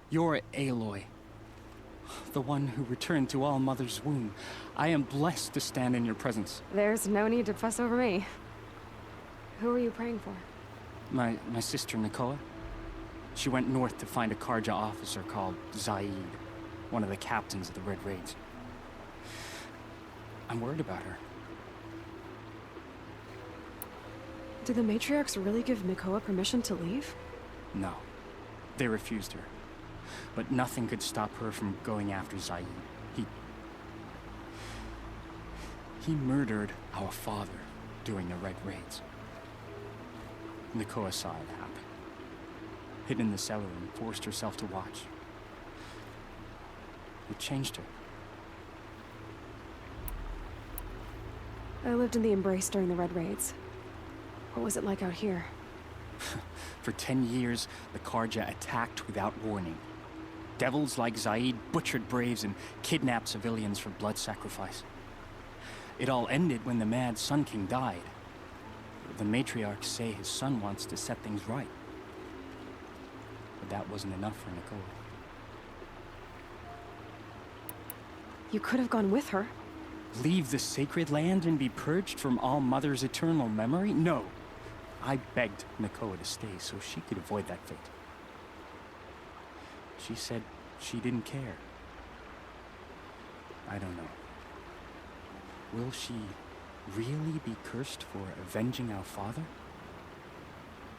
You're Aloy, the one who returned to All Mother's womb. I am blessed to stand in your presence. There's no need to fuss over me. Who are you praying for? My sister, Nakoa. She went north to find a Carja officer called Zaid, one of the captains of the Red Raids. I'm worried about her. Do the Matriarchs really give Nakoa permission to leave? No. They refused her. But nothing could stop her from going after Zaid. He murdered our father during the Red Raids. Nakoa saw it happen. Hid in the cellar and forced herself to watch. It changed her. I lived in the Embrace during the Red Raids. What was it like out here? For 10 years, the Carja attacked without warning. Devils like Zaid butchered braves and kidnapped civilians for blood sacrifice. It all ended when the Mad Sun King died. The Matriarchs say his son wants to set things right. But that wasn't enough for Nakoa. You could have gone with her. Leave the sacred land and be purged from All Mother's eternal memory? No. I begged Nakoa to stay so she could avoid that fate. She said she didn't care. I don't know. Will she really be cursed for avenging our father?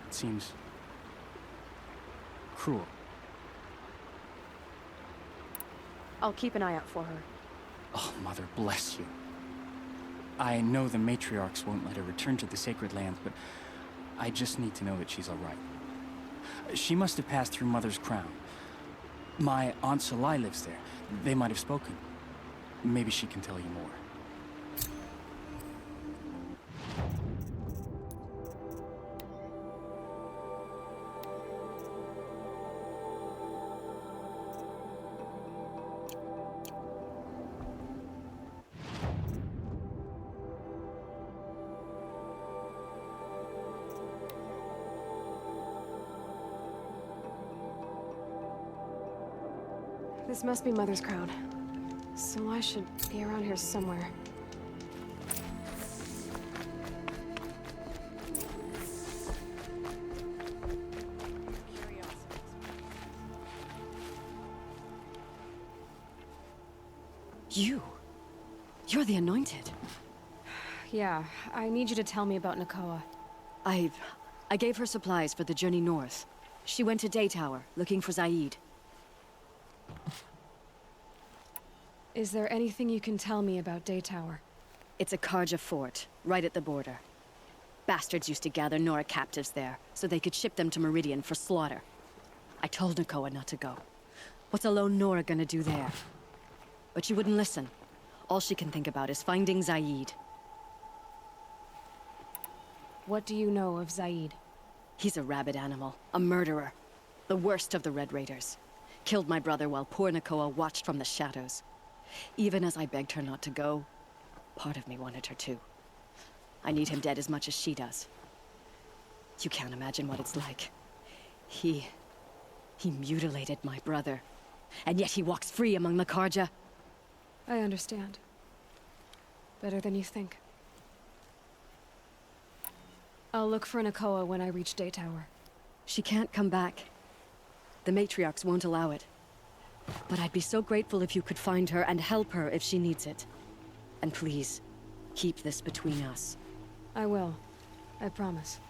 It seems cruel. I'll keep an eye out for her. Oh, Mother bless you. I know the Matriarchs won't let her return to the Sacred Lands, but I just need to know that she's all right. She must have passed through Mother's crown. My Aunt Salai lives there. They might have spoken. Maybe she can tell you more. This must be Mother's crown. So I should be around here somewhere. You're the Anointed. Yeah, I need you to tell me about Nakoa. I gave her supplies for the journey north. She went to Daytower, looking for Zaid. Is there anything you can tell me about Daytower? It's a Carja fort, right at the border. Bastards used to gather Nora captives there, so they could ship them to Meridian for slaughter. I told Nakoa not to go. What's a lone Nora gonna do there? But she wouldn't listen. All she can think about is finding Zaid. What do you know of Zaid? He's a rabid animal, a murderer. The worst of the Red Raiders. Killed my brother while poor Nakoa watched from the shadows. Even as I begged her not to go, part of me wanted her to. I need him dead as much as she does. You can't imagine what it's like. He mutilated my brother. And yet he walks free among the Carja. I understand. Better than you think. I'll look for Nakoa when I reach Daytower. She can't come back. The Matriarchs won't allow it. But I'd be so grateful if you could find her and help her if she needs it. And please, keep this between us. I will. I promise.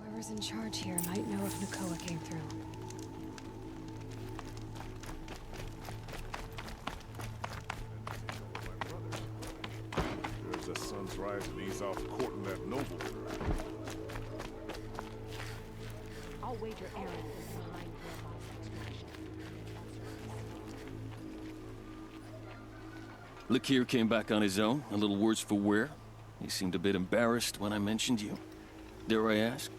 Whoever's in charge here might know if Nakoa came through. There's the sun's rising. He's off courting that noble. I'll wager Aaron is behind Warlock's extraction. Lakir came back on his own, a little worse for wear. He seemed a bit embarrassed when I mentioned you. Dare I ask?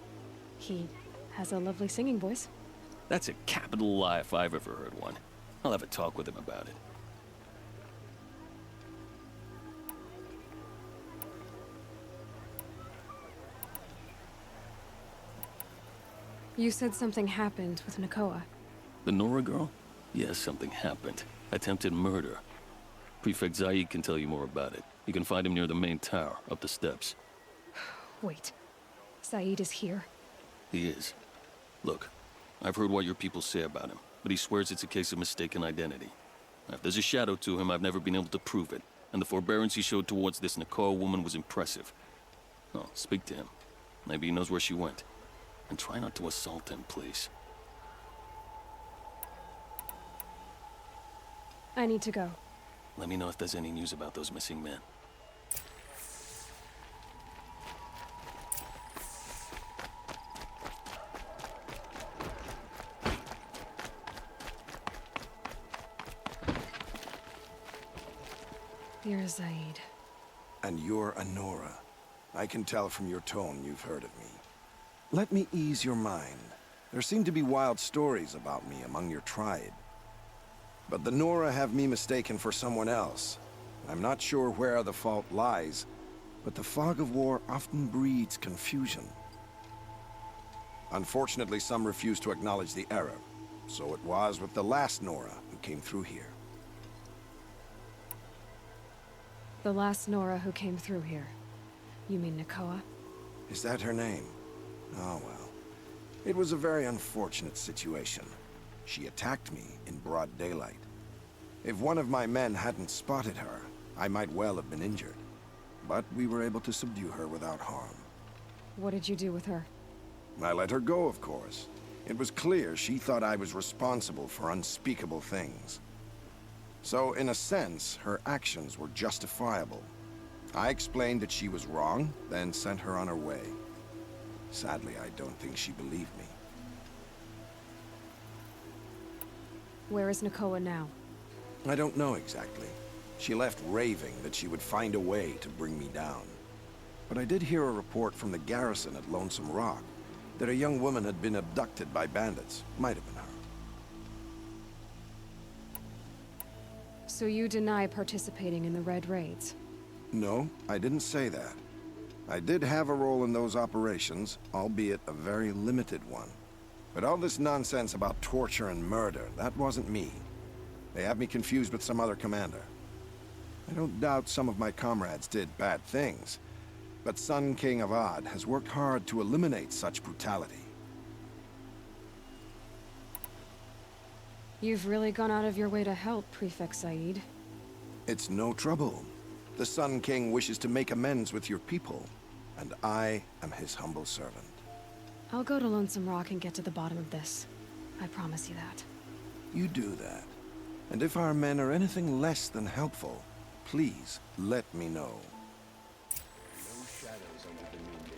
He has a lovely singing voice. That's a capital lie if I've ever heard one. I'll have a talk with him about it. You said something happened with Nakoa. The Nora girl? Yes, something happened. Attempted murder. Prefect Zaid can tell you more about it. You can find him near the main tower, up the steps. Wait. Saeed is here. He is. Look, I've heard what your people say about him, but he swears it's a case of mistaken identity. Now, if there's a shadow to him, I've never been able to prove it, and the forbearance he showed towards this Nakoa woman was impressive. Oh, speak to him. Maybe he knows where she went. And try not to assault him, please. I need to go. Let me know if there's any news about those missing men. You're Zaid. And you're Anora. I can tell from your tone you've heard of me. Let me ease your mind. There seem to be wild stories about me among your tribe. But the Nora have me mistaken for someone else. I'm not sure where the fault lies, but the fog of war often breeds confusion. Unfortunately, some refuse to acknowledge the error. So it was with the last Nora who came through here. The last Nora who came through here. You mean Nakoa? Is that her name? Oh well. It was a very unfortunate situation. She attacked me in broad daylight. If one of my men hadn't spotted her, I might well have been injured. But we were able to subdue her without harm. What did you do with her? I let her go, of course. It was clear she thought I was responsible for unspeakable things. So, in a sense, her actions were justifiable. I explained that she was wrong, then sent her on her way. Sadly, I don't think she believed me. Where is Nakoa now? I don't know exactly. She left raving that she would find a way to bring me down. But I did hear a report from the garrison at Lonesome Rock that a young woman had been abducted by bandits. Might have been her. So you deny participating in the Red Raids? No, I didn't say that. I did have a role in those operations, albeit a very limited one. But all this nonsense about torture and murder, that wasn't me. They have me confused with some other commander. I don't doubt some of my comrades did bad things, but Sun King Avad has worked hard to eliminate such brutality. You've really gone out of your way to help, Prefect Saeed. It's no trouble. The Sun King wishes to make amends with your people, and I am his humble servant. I'll go to Lonesome Rock and get to the bottom of this. I promise you that. You do that. And if our men are anything less than helpful, please let me know. No shadows under the moonbeam.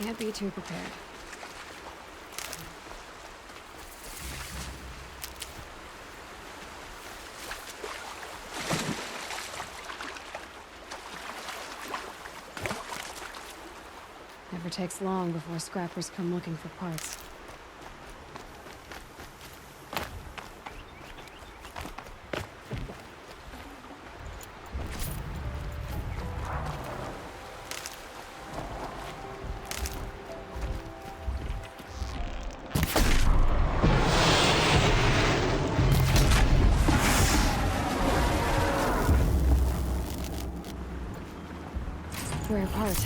Can't be too prepared. Never takes long before scrappers come looking for parts. Rare part.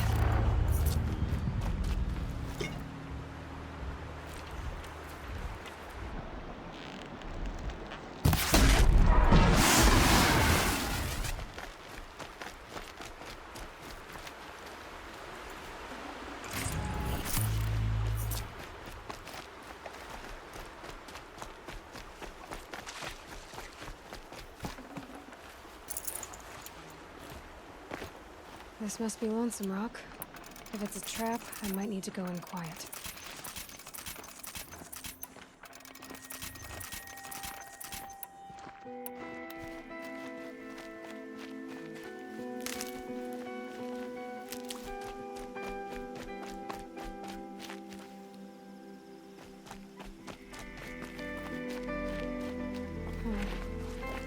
This must be Lonesome Rock. If it's a trap, I might need to go in quiet.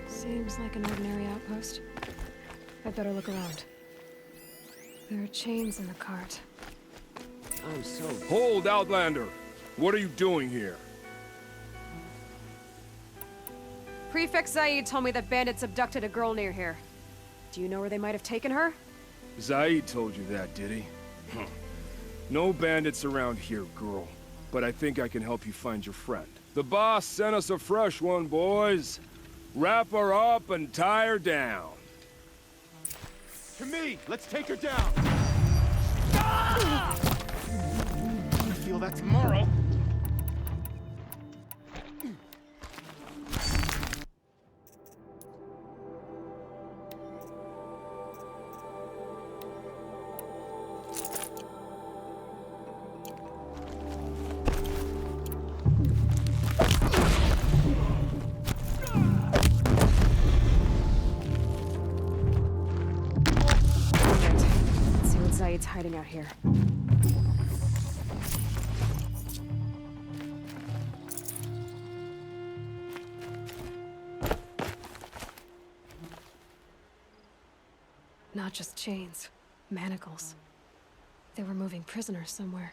Seems like an ordinary outpost. I'd better look around. There are chains in the cart. I'm so... Hold, Outlander! What are you doing here? Prefect Zaid told me that bandits abducted a girl near here. Do you know where they might have taken her? Zaid told you that, did he? No bandits around here, girl. But I think I can help you find your friend. The boss sent us a fresh one, boys. Wrap her up and tie her down. To me! Let's take her down! You feel that tomorrow? Zaid's hiding out here. Not just chains, manacles. They were moving prisoners somewhere.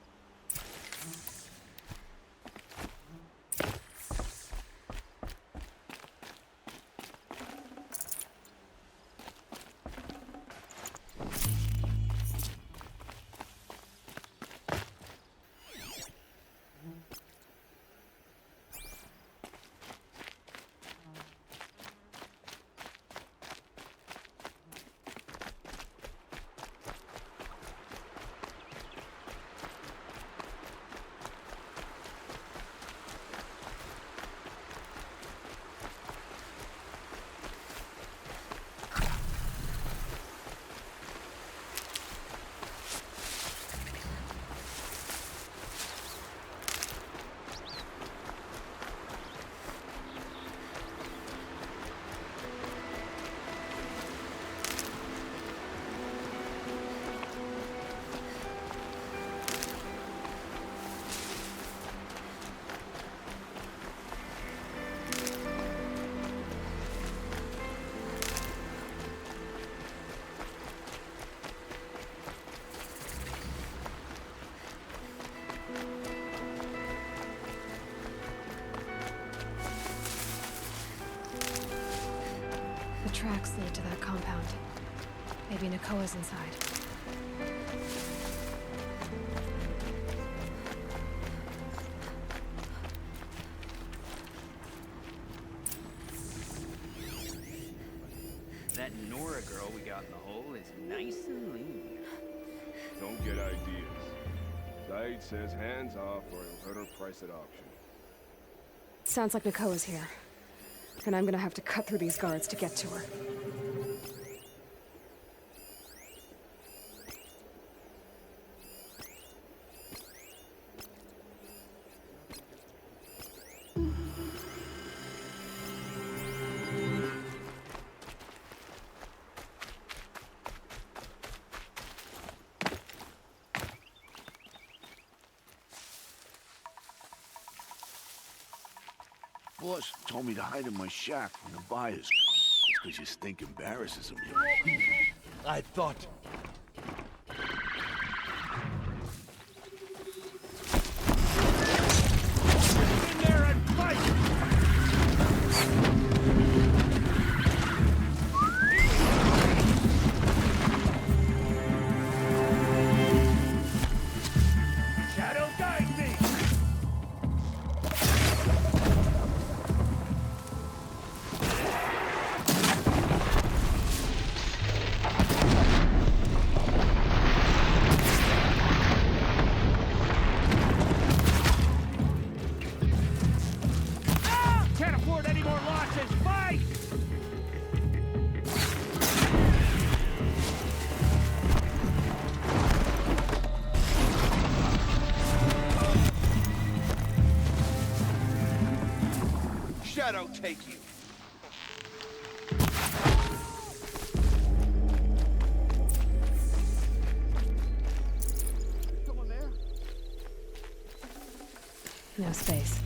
Tracks lead to that compound. Maybe Nakoa's inside. That Nora girl we got in the hole is nice and lean. Don't get ideas. Zaid says hands off or he'll hurt her price at auction. Sounds like Nakoa's here. And I'm gonna have to cut through these guards to get to her. boss told me to hide in my shack when the buyers come. It's because your stink embarrasses him. I thought... In there and fight! Shadow, guide me! Can't afford any more losses. Fight! Shadow, take you. Someone there? No space.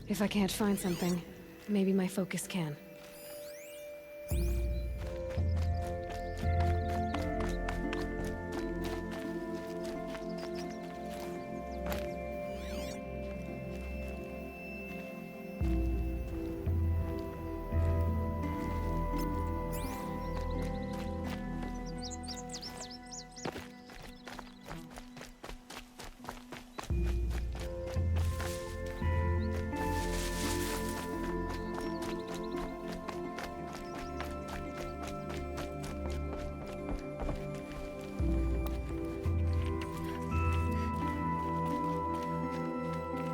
If I can't find something, maybe my focus can.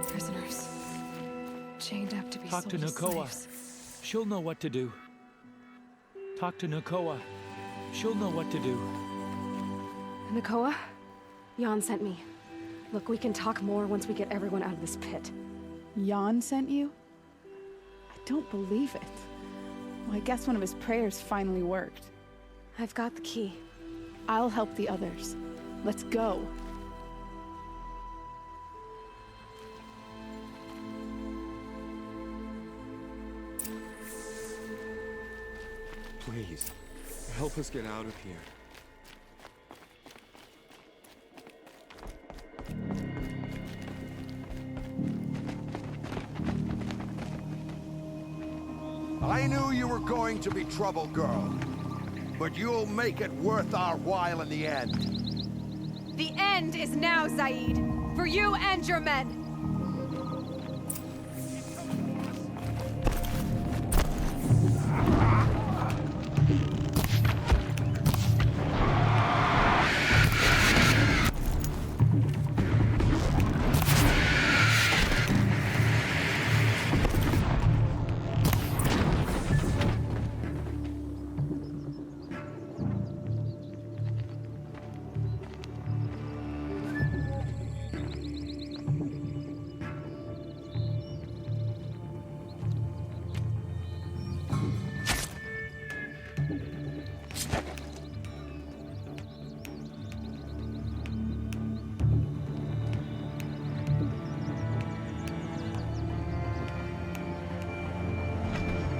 Prisoners. Chained up to be Talk to sold as Nakoa. slaves. She'll know what to do. Talk to Nakoa. She'll know what to do. Nakoa? Jan sent me. Look, we can talk more once we get everyone out of this pit. Jan sent you? I don't believe it. Well, I guess one of his prayers finally worked. I've got the key. I'll help the others. Let's go. Please, help us get out of here. I knew you were going to be trouble, girl. But you'll make it worth our while in the end. The end is now, Zaid. For you and your men.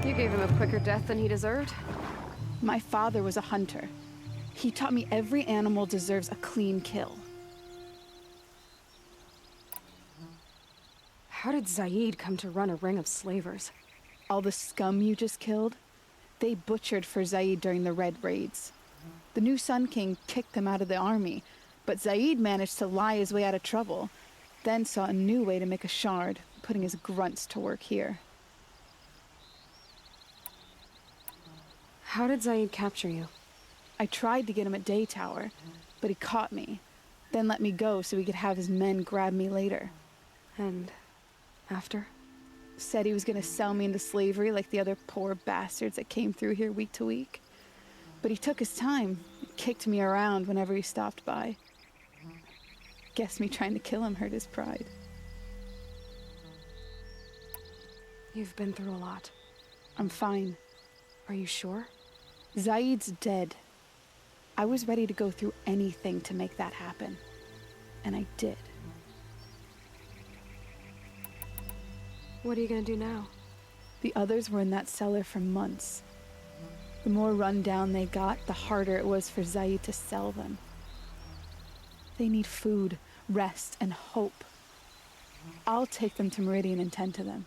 You gave him a quicker death than he deserved? My father was a hunter. He taught me every animal deserves a clean kill. How did Zaid come to run a ring of slavers? All the scum you just killed, they butchered for Zaid during the Red Raids. The new Sun King kicked them out of the army, but Zaid managed to lie his way out of trouble, then saw a new way to make a shard, putting his grunts to work here. How did Zaid capture you? I tried to get him at Day Tower, but he caught me, then let me go so he could have his men grab me later. And after? Said he was gonna sell me into slavery like the other poor bastards that came through here week to week. But he took his time, kicked me around whenever he stopped by. Guess me trying to kill him hurt his pride. You've been through a lot. I'm fine. Are you sure? Zaid's dead. I was ready to go through anything to make that happen. And I did. What are you gonna do now? The others were in that cellar for months. The more run down they got, the harder it was for Zaid to sell them. They need food, rest, and hope. I'll take them to Meridian and tend to them.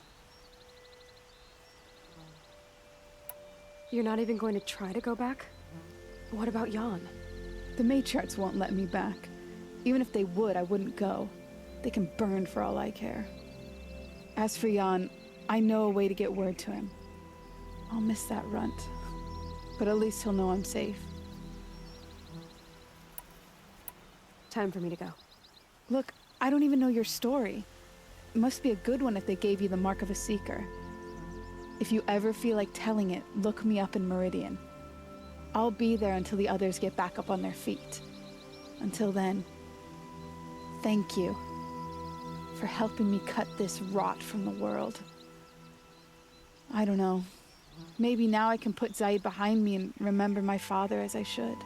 You're not even going to try to go back? What about Jan? The matriarchs won't let me back. Even if they would, I wouldn't go. They can burn for all I care. As for Jan, I know a way to get word to him. I'll miss that runt, but at least he'll know I'm safe. Time for me to go. Look, I don't even know your story. It must be a good one if they gave you the mark of a seeker. If you ever feel like telling it, look me up in Meridian. I'll be there until the others get back up on their feet. Until then, thank you for helping me cut this rot from the world. I don't know. Maybe now I can put Zaid behind me and remember my father as I should.